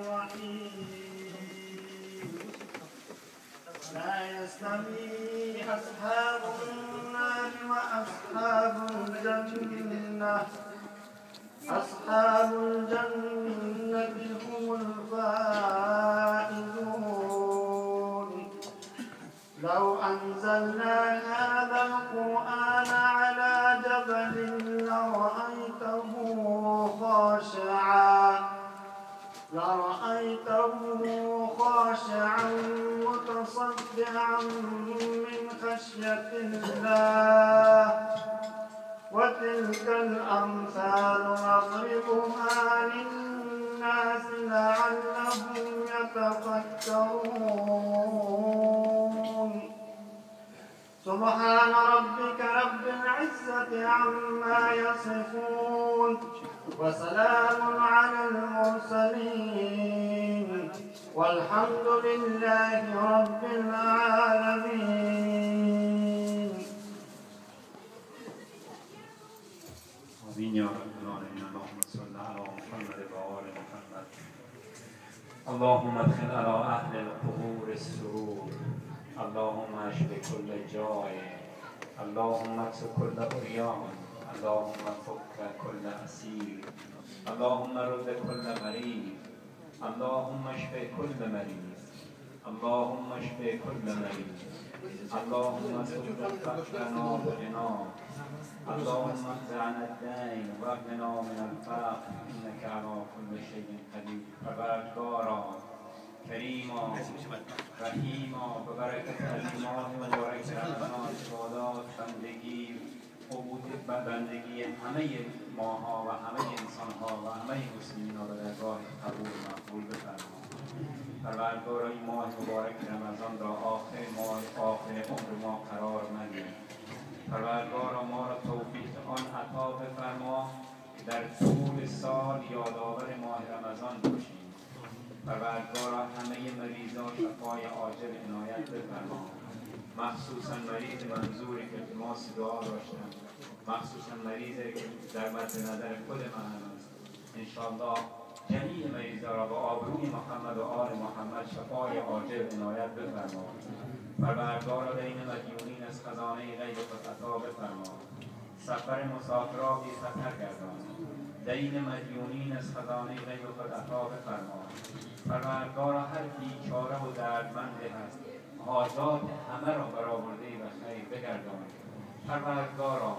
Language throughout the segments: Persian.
الرحيم لا يستوي أصحاب النار وأصحاب الجنة أصحاب الجنة هم الفائزون لو أنزلنا هذا القرآن على جبل لرأيته خاشعا متصدعا من خشية الله وتلك الأمثال نضربها للناس لعلهم يتفكرون سبحان ربك رب العزة عما يصفون وسلام على المرسلين والحمد لله رب العالمين. آمين يا رب العالمين. اللهم صل على محمد وآل محمد. اللهم ادخل على أهل القبور السرور. اللهم اشف كل جائع. اللهم اكس كل عريان. اللهم فك كل أسير. اللهم رد كل مريض. اللهم اشف كل مريض. اللهم اشف كل مريض. اللهم سد فقرنا وغنى. اللهم اقطعنا الدين واغننا من الفقر انك على كل شيء قدير. پروردگارا کریما رحیما به برکت از ماه مبارک رمضان عبادات بندگی عبود بندگی همه ماها و همه انسانها و همه مسلمین را به درگاه قبول مقبول بفرما. پروردگارا این ماه مبارک رمضان را آخر عمر ما قرار مده. پروردگارا ما را توفیق آن عطا بفرما که در طول سال یادآور ماه رمضان باشیم. پروردگارا همه مریضان شفای عاجل عنایت بفرما، مخصوصا مریض منظوری که التماس دعا داشتند، مخصوصا مریضی که در مد نظر خود من است. انشاءالله جمیع مریضان را با آبروی محمد و آل محمد شفای عاجل عنایت بفرما. پروردگارا دین مدیونین از خزانه غیب خود عطا بفرما. سفر مسافرها بی خطر گردان. دین مدیونین از خزانه غیب خود عطا بفرما. پروردگارا هر بیچاره و دردمندی هست حاجات همه را برآورده و خیر بگردان. پروردگارا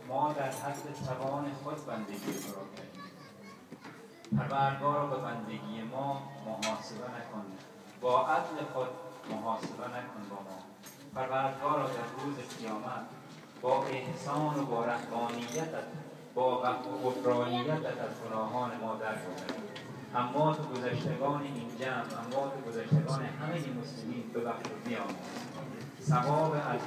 ما در حد توان خود بندگی تو را کردیم. پروردگارا به بندگی ما محاسبه نکن، با عدل خود محاسبه نکن با ما. پروردگارا در روز قیامت با احسان و با رحمانیتت با غفرانیتت از گناهان ما درگذر. اموات گذشتگان این جمع، اموات گذشتگان همه مسلمین ببخش و بیامرز. ثواب از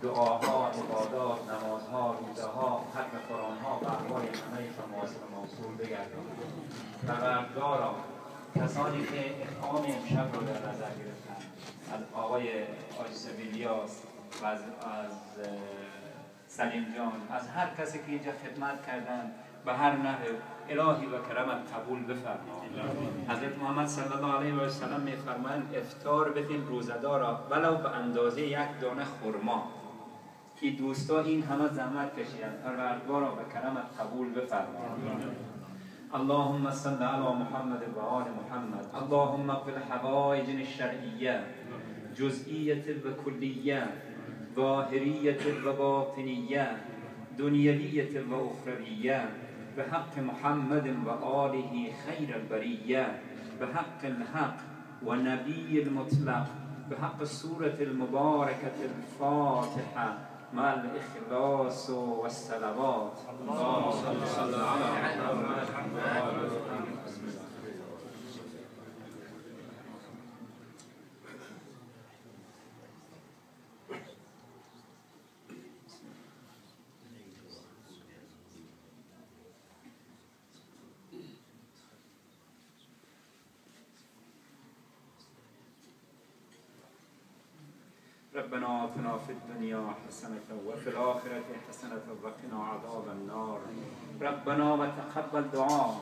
دعاها، عبادات، نمازها، روزهها، ختم قرآنها و احوال همهشان واصل و موصول بگردان. پروردگارا کسانی که اقام امشب رو در نظر گرفتن، از آقای آجسویلیاس و از سلیم جان، از هر کسی که اینجا خدمت کردن به هر نحو الهی و کرمت قبول بفرما. حضرت محمد صلی الله علیه و سلم میفرمایند افطار بدین روزه‌دارا ولو به اندازه یک دانه خرما. این دوستا این همه زحمت کشیدند، پروردگارا به کرمت قبول بفرما. اللهم صل علی محمد و آل محمد. اللهم اقبل حوائجنا الشرعیه جزئیه و کلیه ظاهریه و باطنیه دنیویه و اخرویه بحق محمد و آله خیر البریه بحق الحق و نبی المطلق بحق سورة المباركة الفاتحة مع الإخلاص والصلوات. اللهم صل على محمد وآل محمد. ربنا آتنا في الدنيا حسنة وفي الآخرة حسنة وقنا عذاب النار. ربنا وتقبل دعاء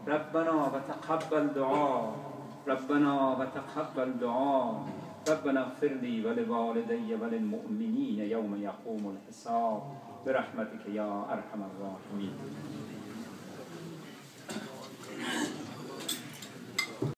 ربنا وتقبل دعاء ربنا وتقبل دعاء ربنا اغفر لي ولوالدي وللمؤمنين يوم يقوم الحساب برحمتك يا ارحم الراحمين.